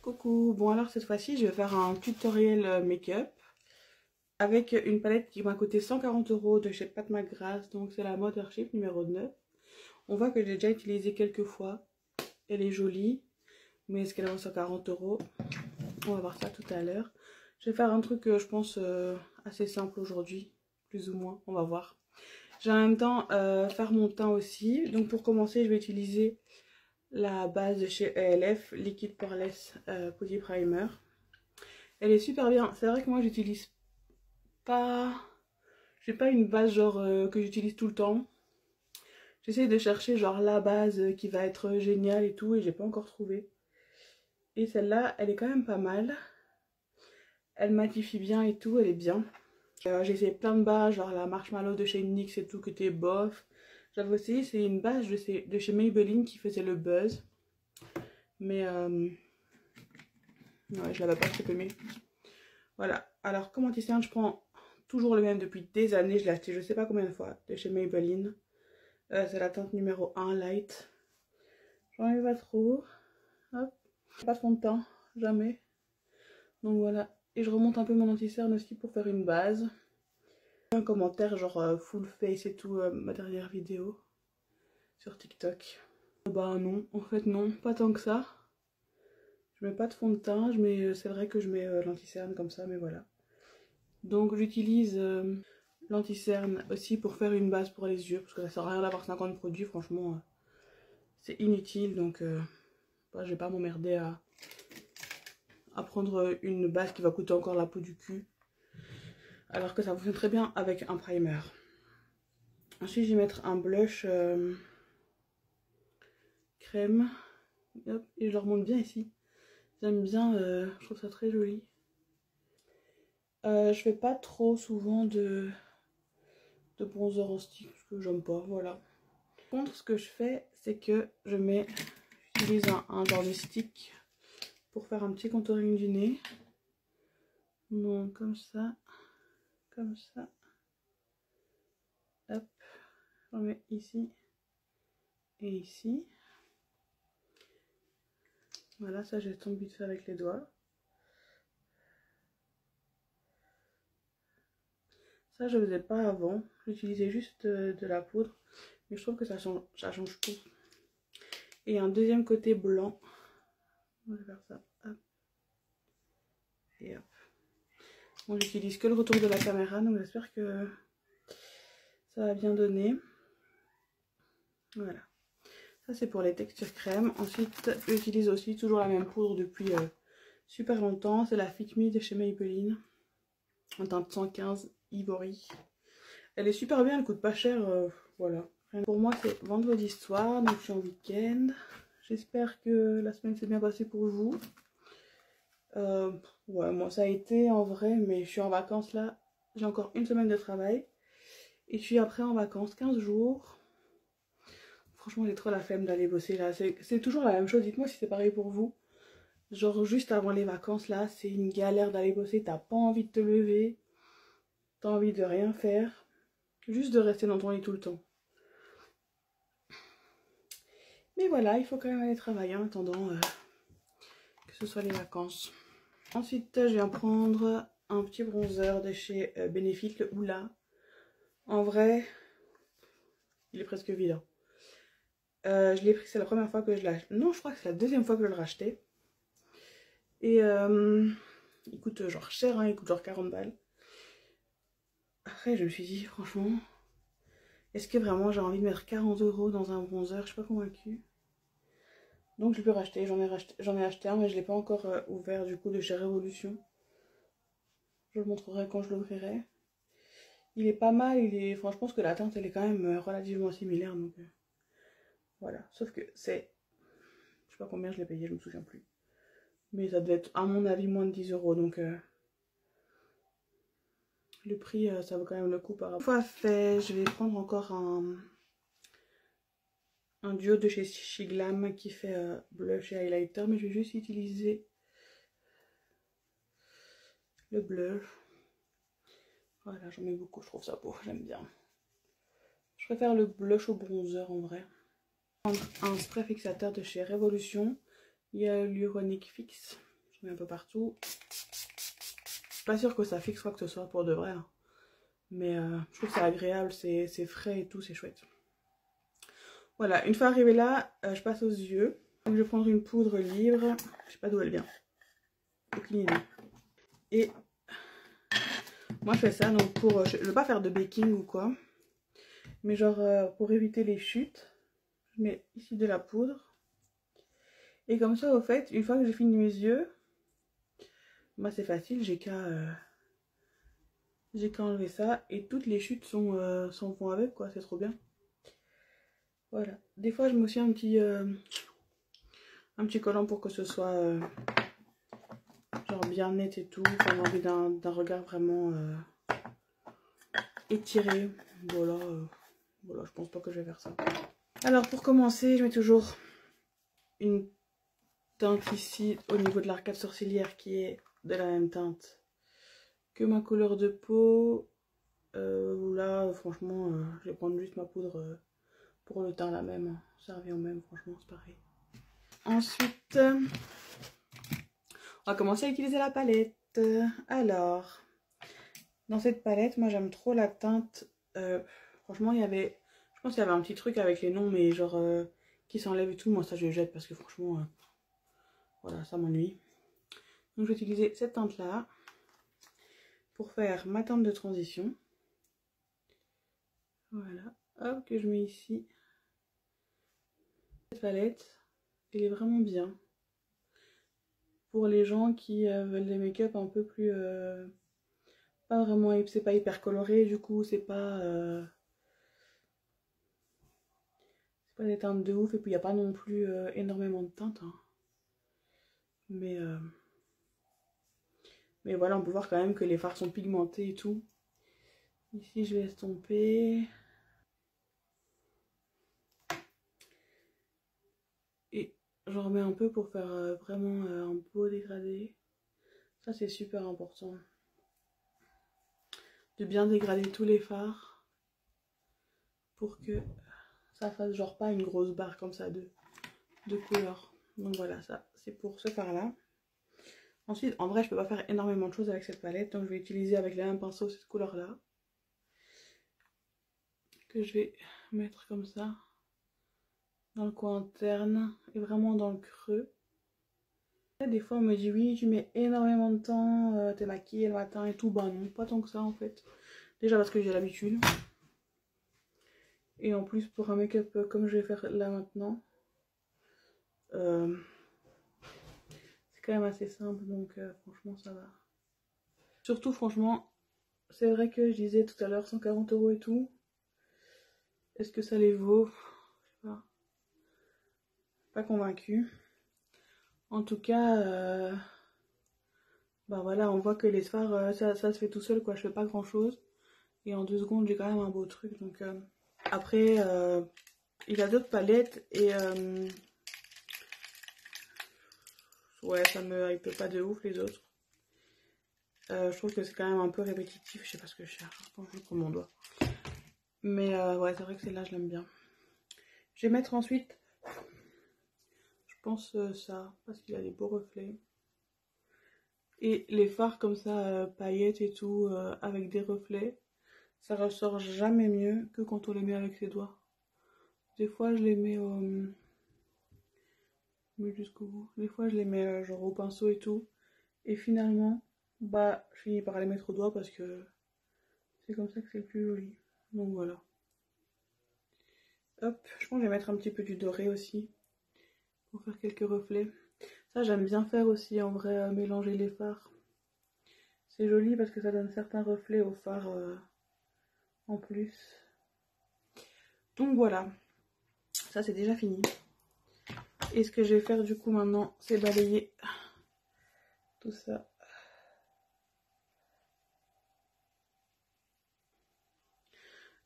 Coucou, bon alors cette fois-ci je vais faire un tutoriel make-up avec une palette qui m'a coûté 140 € de chez Pat McGrath, donc c'est la Mothership numéro 9. On voit que j'ai déjà utilisé quelques fois, elle est jolie, mais est-ce qu'elle vaut 140 €? On va voir ça tout à l'heure. Je vais faire un truc je pense assez simple aujourd'hui, plus ou moins, on va voir. Je vais en même temps faire mon teint aussi, donc pour commencer je vais utiliser la base de chez ELF, Liquid Poreless Putty Primer. Elle est super bien. C'est vrai que moi j'utilise pas... J'ai pas une base genre que j'utilise tout le temps. J'essaie de chercher genre la base qui va être géniale et tout, et j'ai pas encore trouvé. Et celle-là, elle est quand même pas mal. Elle matifie bien et tout, elle est bien. J'ai essayé plein de bases, genre la Marshmallow de chez NYX et tout, que t'es bof. J'avais aussi, c'est une base de chez Maybelline qui faisait le buzz. Mais ouais, je l'avais pas trop aimé. Voilà, alors comme anti-cerne, je prends toujours le même depuis des années. Je l'ai acheté je sais pas combien de fois de chez Maybelline. C'est la teinte numéro 1 Light. J'en ai pas trop. Hop. Pas de fond de teint, jamais. Donc voilà. Et je remonte un peu mon anti-cerne aussi pour faire une base. Un commentaire genre full face et tout, ma dernière vidéo sur TikTok. Bah non, en fait non, pas tant que ça. Je mets pas de fond de teint, c'est vrai que je mets l'anti-cerne comme ça, mais voilà. Donc j'utilise l'anti-cerne aussi pour faire une base pour les yeux, parce que ça sert à rien d'avoir 50 produits, franchement c'est inutile, donc bah, je vais pas m'emmerder à prendre une base qui va coûter encore la peau du cul, alors que ça fonctionne très bien avec un primer. Ensuite je vais mettre un blush crème, hop, et je le remonte bien ici. J'aime bien, je trouve ça très joli. Je fais pas trop souvent de bronzer en stick, parce que j'aime pas, voilà. Par contre, ce que je fais, c'est que j'utilise un genre de stick pour faire un petit contouring du nez. Donc comme ça, hop, j'en mets ici et ici. Voilà, ça j'ai tombe vite fait avec les doigts. Ça je faisais pas avant, j'utilisais juste de la poudre, mais je trouve que ça change tout. Et un deuxième côté blanc, on va faire ça, hop, et hop. Bon, j'utilise que le retour de la caméra, donc j'espère que ça va bien donner. Voilà. Ça c'est pour les textures crème. Ensuite, j'utilise aussi toujours la même poudre depuis super longtemps. C'est la Fit Me de chez Maybelline. En teinte 115 Ivory. Elle est super bien, elle coûte pas cher. Voilà. Pour moi c'est vendredi soir, donc je suis en week-end. J'espère que la semaine s'est bien passée pour vous. Ouais, moi ça a été en vrai, mais je suis en vacances là. J'ai encore une semaine de travail. Et je suis après en vacances, 15 jours. Franchement, j'ai trop la flemme d'aller bosser là. C'est toujours la même chose. Dites-moi si c'est pareil pour vous. Genre, juste avant les vacances là, c'est une galère d'aller bosser. T'as pas envie de te lever. T'as envie de rien faire. Juste de rester dans ton lit tout le temps. Mais voilà, il faut quand même aller travailler en attendant que ce soit les vacances. Ensuite, je viens prendre un petit bronzer de chez Benefit, le Hoola. En vrai, il est presque vide. Hein. Je l'ai pris, c'est la première fois que je l'ai acheté. Non, je crois que c'est la deuxième fois que je le rachetais. Et il coûte genre cher, hein, il coûte genre 40 balles. Après, je me suis dit, franchement, est-ce que vraiment j'ai envie de mettre 40 € dans un bronzer? Je suis pas convaincue. Donc je peux racheter, j'en ai acheté un, mais je l'ai pas encore ouvert du coup de chez Révolution. Je le montrerai quand je l'ouvrirai. Il est pas mal, franchement, je pense que la teinte elle est quand même relativement similaire, donc voilà. Sauf que c'est, je sais pas combien je l'ai payé, je me souviens plus. Mais ça devait être à mon avis moins de 10 €, donc le prix ça vaut quand même le coup par rapport. Une fois fait, je vais prendre encore un duo de chez Shiglam qui fait blush et highlighter, mais je vais juste utiliser le blush. Voilà, j'en mets beaucoup, je trouve ça beau, j'aime bien. Je préfère le blush au bronzer en vrai. Je vais prendre un spray fixateur de chez Révolution. Il y a l'Uronic Fix. mets un peu partout. Je suis pas sûre que ça fixe quoi que ce soit pour de vrai. Hein. Mais je trouve que c'est agréable, c'est frais et tout, c'est chouette. Voilà, une fois arrivé là, je passe aux yeux. Donc je vais prendre une poudre libre. Je sais pas d'où elle vient. Aucune idée. Et moi je fais ça donc pour... je veux pas faire de baking ou quoi. Mais genre pour éviter les chutes. Je mets ici de la poudre. Et comme ça au fait, une fois que j'ai fini mes yeux, moi c'est facile, j'ai qu'à enlever ça. Et toutes les chutes s'en vont avec quoi, c'est trop bien. Voilà. Des fois je mets aussi un petit collant pour que ce soit genre bien net et tout. Enfin, j'ai envie d'un regard vraiment étiré. Voilà, voilà, je pense pas que je vais faire ça. Alors pour commencer, je mets toujours une teinte ici au niveau de l'arcade sourcilière qui est de la même teinte que ma couleur de peau. Là, franchement, je vais prendre juste ma poudre pour le teint la même. Ça revient au même, franchement, c'est pareil. Ensuite, on va commencer à utiliser la palette. Alors, dans cette palette, moi j'aime trop la teinte. Franchement, je pense qu'il y avait un petit truc avec les noms, mais genre qui s'enlève et tout. Moi, ça je jette parce que franchement, voilà, ça m'ennuie. Donc, je vais utiliser cette teinte-là pour faire ma teinte de transition. Voilà, hop, que je mets ici. Cette palette, elle est vraiment bien. Pour les gens qui veulent des make-up un peu plus... pas vraiment, c'est pas hyper coloré, du coup, c'est pas des teintes de ouf, et puis il n'y a pas non plus énormément de teintes. Hein. Mais voilà, on peut voir quand même que les fards sont pigmentés et tout. Ici, je vais estomper. Et j'en remets un peu pour faire vraiment un beau dégradé. Ça, c'est super important. De bien dégrader tous les fards pour que ça fasse genre pas une grosse barre comme ça de couleur. Donc voilà, ça c'est pour ce fard là. Ensuite, en vrai, je peux pas faire énormément de choses avec cette palette, donc je vais utiliser avec le même pinceau cette couleur là que je vais mettre comme ça dans le coin interne et vraiment dans le creux. Des fois on me dit oui, tu mets énormément de temps, t'es maquillée le matin et tout. Bah non, pas tant que ça en fait. Déjà parce que j'ai l'habitude. Et en plus pour un make-up comme je vais faire là maintenant, c'est quand même assez simple, donc franchement ça va. Surtout franchement, c'est vrai que je disais tout à l'heure 140 € et tout. Est-ce que ça les vaut? Je sais pas. Pas convaincue. En tout cas, bah voilà, on voit que les fards, ça se fait tout seul quoi, je fais pas grand chose. Et en 2 secondes j'ai quand même un beau truc, donc après il a d'autres palettes et ouais, ça me hype pas de ouf les autres. Je trouve que c'est quand même un peu répétitif, je sais pas ce que je cherche, je pense que je prends mon doigt. Mais ouais, c'est vrai que celle-là je l'aime bien. Je vais mettre ensuite, je pense ça, parce qu'il a des beaux reflets. Et les fards comme ça, paillettes et tout, avec des reflets, ça ressort jamais mieux que quand on les met avec ses doigts. Des fois je les mets jusqu'au bout. Des fois je les mets genre au pinceau et tout. Et finalement, bah je finis par les mettre au doigt parce que c'est comme ça que c'est le plus joli. Donc voilà. Hop, je pense que je vais mettre un petit peu du doré aussi. Pour faire quelques reflets. Ça j'aime bien faire aussi en vrai, mélanger les fards. C'est joli parce que ça donne certains reflets aux fards en plus. Donc voilà. Ça c'est déjà fini. Et ce que je vais faire du coup maintenant, c'est balayer tout ça.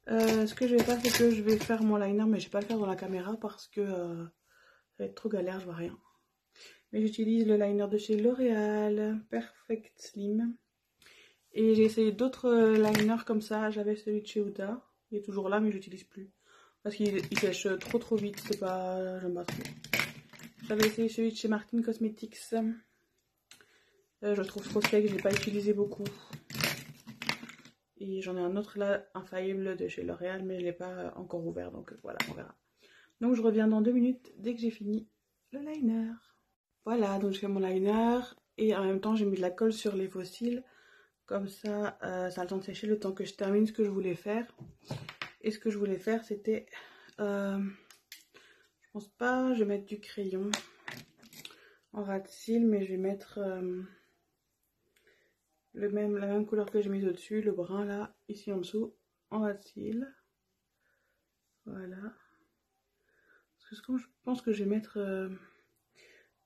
Ce que je vais faire, c'est que je vais faire mon liner, mais je vais pas le faire dans la caméra parce que ça va être trop galère, je vois rien. Mais j'utilise le liner de chez L'Oréal, Perfect Slim. Et j'ai essayé d'autres liners comme ça. J'avais celui de chez Huda, il est toujours là, mais je l'utilise plus. Parce qu'il sèche trop vite, c'est pas... j'aime pas trop. J'avais essayé celui de chez Martin Cosmetics. Je trouve trop sec, je l'ai pas utilisé beaucoup. Et j'en ai un autre là, infaillible de chez L'Oréal, mais je l'ai pas encore ouvert, donc voilà, on verra. Donc je reviens dans 2 minutes dès que j'ai fini le liner. Voilà, donc je fais mon liner et en même temps j'ai mis de la colle sur les faux cils. Comme ça, ça a le temps de sécher le temps que je termine ce que je voulais faire. Et ce que je voulais faire, c'était... je pense pas, je vais mettre du crayon en ras de cils, mais je vais mettre la même couleur que j'ai mise au-dessus, le brun là, ici en dessous, en ras de cils. Voilà. Parce que je pense que je vais mettre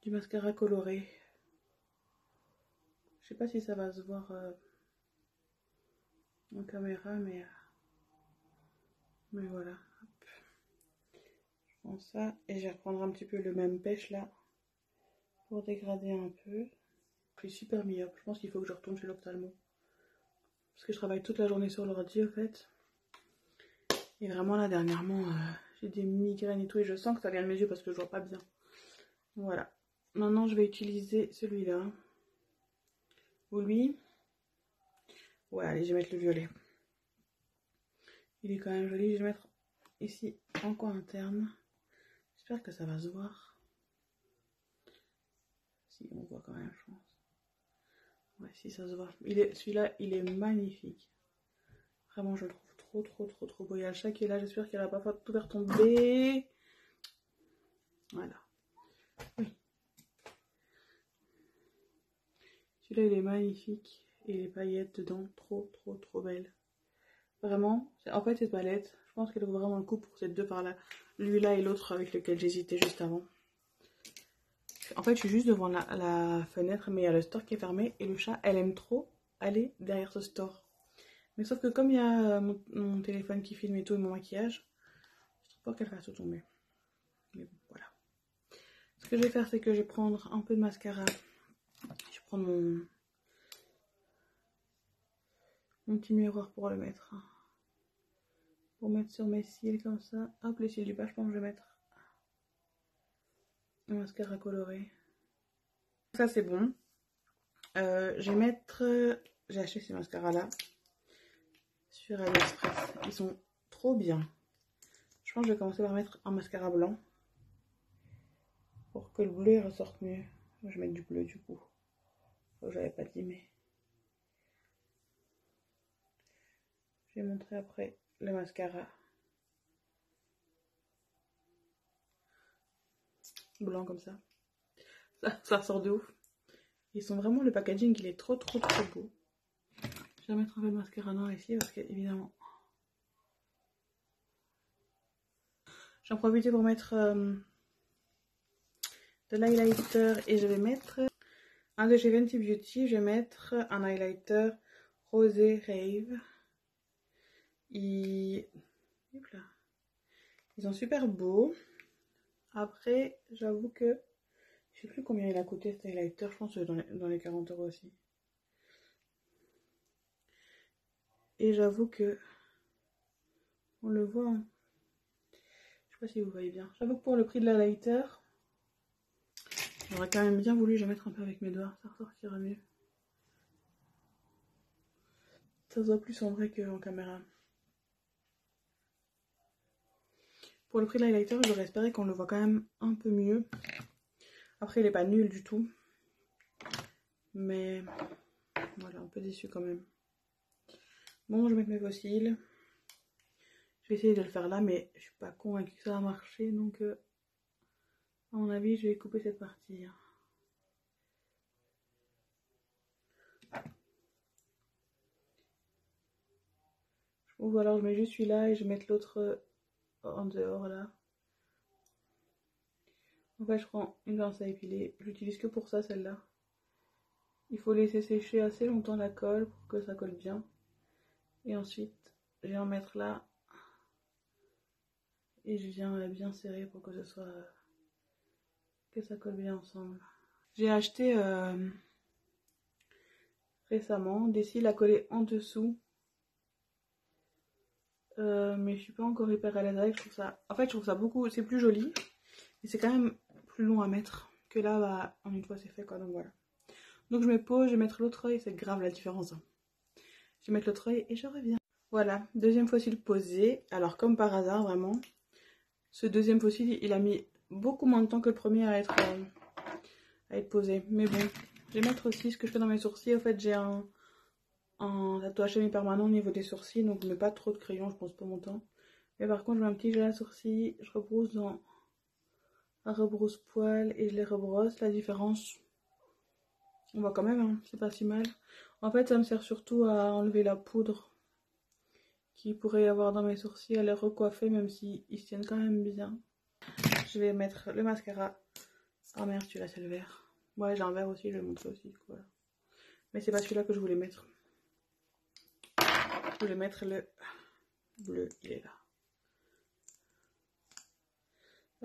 du mascara coloré. Je sais pas si ça va se voir en caméra, mais voilà. Hop. Je prends ça et je vais reprendre un petit peu le même pêche là pour dégrader un peu. Je suis super myope. Je pense qu'il faut que je retourne chez l'ophtalmo. Parce que je travaille toute la journée sur l'ordi en fait. Et vraiment là dernièrement, j'ai des migraines et tout. Et je sens que ça vient de mes yeux parce que je vois pas bien. Voilà. Maintenant je vais utiliser celui-là. Ou lui. Ouais, allez, je vais mettre le violet. Il est quand même joli. Je vais mettre ici en coin interne. J'espère que ça va se voir. Si, on voit quand même, je pense. Ouais, si ça se voit. Celui-là, il est magnifique. Vraiment, je le trouve trop beau. Il y a le chat qui est là. J'espère qu'elle va pas tout faire tomber. Voilà. Oui. Celui-là, il est magnifique. Et les paillettes dedans, trop belles. Vraiment, en fait, cette palette, je pense qu'elle vaut vraiment le coup pour ces deux par-là. Lui-là et l'autre avec lequel j'hésitais juste avant. En fait, je suis juste devant la fenêtre, mais il y a le store qui est fermé. Et le chat, elle aime trop aller derrière ce store. Mais sauf que comme il y a mon téléphone qui filme et tout, et mon maquillage, je trouve pas qu'elle fasse tout tomber. Mais bon, voilà. Ce que je vais faire, c'est que je vais prendre un peu de mascara. Je vais prendre mon petit miroir pour le mettre. Pour mettre sur mes cils comme ça. Hop, les cils du bas, je pense que je vais mettre un mascara coloré. Ça, c'est bon. Je vais mettre... J'ai acheté ces mascaras-là sur AliExpress. Ils sont trop bien. Je pense que je vais commencer par mettre un mascara blanc. Pour que le bleu ressorte mieux. Je vais mettre du bleu du coup. J'avais pas dit, mais... Je vais montrer après le mascara. Blanc comme ça. Ça ressort de ouf. Ils sont vraiment... Le packaging, il est trop beau. Je vais mettre un peu de mascara noir ici parce que, évidemment... J'en profite pour mettre de l'highlighter et je vais mettre un de chez Fenty Beauty. Je vais mettre un highlighter rosé rave. Ils sont super beaux. Après, j'avoue que je sais plus combien il a coûté cet highlighter. Je pense que dans les 40 € aussi. Et j'avoue que on le voit. Hein. Je sais pas si vous voyez bien. J'avoue que pour le prix de l'highlighter, j'aurais quand même bien voulu je mettre un peu avec mes doigts. Ça ressortira mieux. Ça se voit plus en vrai qu'en caméra. Pour le prix de l'highlighter, j'aurais espéré qu'on le voit quand même un peu mieux. Après, il est pas nul du tout. Mais voilà, un peu déçu quand même. Bon, je vais mettre mes fossiles. Je vais essayer de le faire là, mais je suis pas convaincue que ça va marcher. Donc, à mon avis, je vais couper cette partie. Ou alors, je mets juste celui-là et je vais mettre l'autre en dehors là. En fait, je prends une pince à épiler. J'utilise que pour ça, celle-là. Il faut laisser sécher assez longtemps la colle pour que ça colle bien. Et ensuite, je vais en mettre là. Et je viens bien serrer pour que ce soit... que ça colle bien ensemble. J'ai acheté récemment des cils à coller en dessous. Mais je suis pas encore hyper à l'aise avec. Je trouve ça... En fait, je trouve ça beaucoup... C'est plus joli. Mais c'est quand même plus long à mettre. Que là, bah, en une fois, c'est fait quoi. Donc voilà. Donc je me pose, je vais mettre l'autre œil, c'est grave la différence. Hein. Je vais mettre l'autre œil et je reviens. Voilà, deuxième fossile posé. Alors comme par hasard, vraiment, ce deuxième fossile, il a mis beaucoup moins de temps que le premier à être posé. Mais bon, je vais mettre aussi ce que je fais dans mes sourcils. En fait, j'ai un tatouage semi-permanent au niveau des sourcils, donc je mets pas trop de crayon, je pense pas mon temps. Mais par contre, je mets un petit gel à sourcils, je rebrousse dans un rebrousse-poil et je les rebrosse. La différence, on voit quand même, hein, c'est pas si mal. En fait, ça me sert surtout à enlever la poudre qu'il pourrait y avoir dans mes sourcils, à les recoiffer, même s'ils se tiennent quand même bien. Je vais mettre le mascara. Oh merde, celui-là c'est le vert. Ouais, j'ai un vert aussi, je vais le montrer aussi. Voilà. Mais c'est pas celui-là que je voulais mettre. Je voulais mettre le bleu, il est là.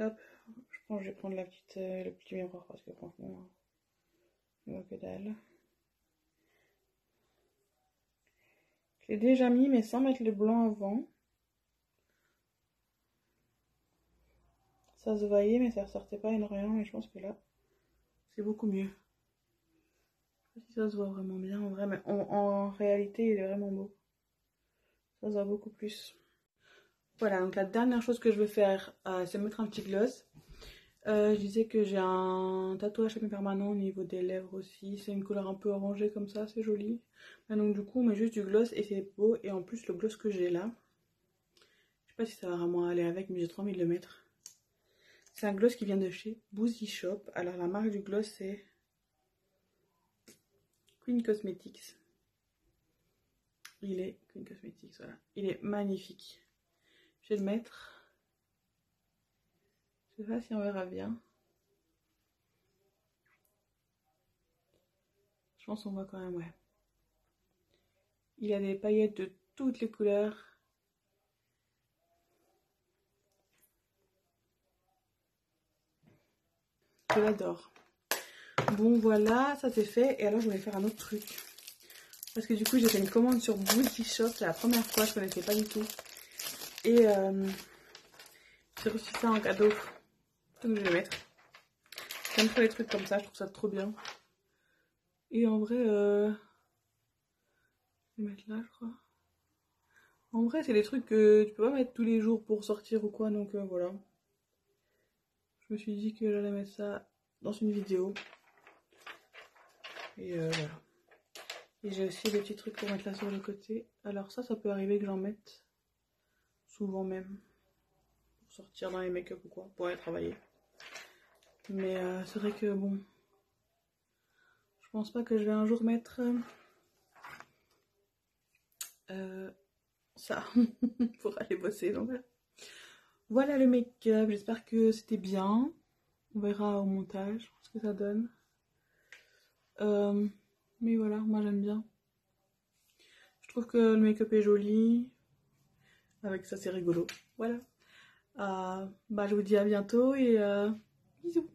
Hop, je pense que je vais prendre le petit miroir parce que franchement, je vois que dalle. Je l'ai déjà mis, mais sans mettre le blanc avant. Ça se voyait, mais ça ressortait pas énormément. Et je pense que là, c'est beaucoup mieux. Je sais pas si ça se voit vraiment bien en vrai, mais en réalité, il est vraiment beau. Ça se voit beaucoup plus. Voilà, donc la dernière chose que je vais faire, c'est mettre un petit gloss. Je disais que j'ai un tatouage semi-permanent au niveau des lèvres aussi. C'est une couleur un peu orangée comme ça, c'est joli. Donc du coup, on met juste du gloss et c'est beau. Et en plus, le gloss que j'ai là, je sais pas si ça va vraiment aller avec, mais j'ai trop envie de le mettre. C'est un gloss qui vient de chez Boozy Shop. Alors la marque du gloss c'est Queen Cosmetics. Il est Queen Cosmetics, voilà. Il est magnifique. Je vais le mettre. Je sais pas si on verra bien. Je pense qu'on voit quand même, ouais. Il a des paillettes de toutes les couleurs. Je l'adore. Bon voilà, ça c'est fait. Et alors je voulais faire un autre truc. Parce que du coup j'ai fait une commande sur Boozy Shop. C'est la première fois, je connaissais pas du tout. Et j'ai reçu ça en cadeau. Donc je vais le mettre. J'aime trop les trucs comme ça, je trouve ça trop bien. Et en vrai, je vais mettre là je crois. En vrai c'est des trucs que tu peux pas mettre tous les jours pour sortir ou quoi. Donc voilà. Je me suis dit que j'allais mettre ça dans une vidéo. Et voilà. Et j'ai aussi des petits trucs pour mettre là sur le côté. Alors ça peut arriver que j'en mette souvent même. Pour sortir dans les make-up ou quoi, pour aller travailler. Mais c'est vrai que bon, je pense pas que je vais un jour mettre ça pour aller bosser. Donc voilà le make-up, j'espère que c'était bien. On verra au montage ce que ça donne. Mais voilà, moi j'aime bien. Je trouve que le make-up est joli. Avec ça c'est rigolo. Voilà. Bah je vous dis à bientôt et bisous.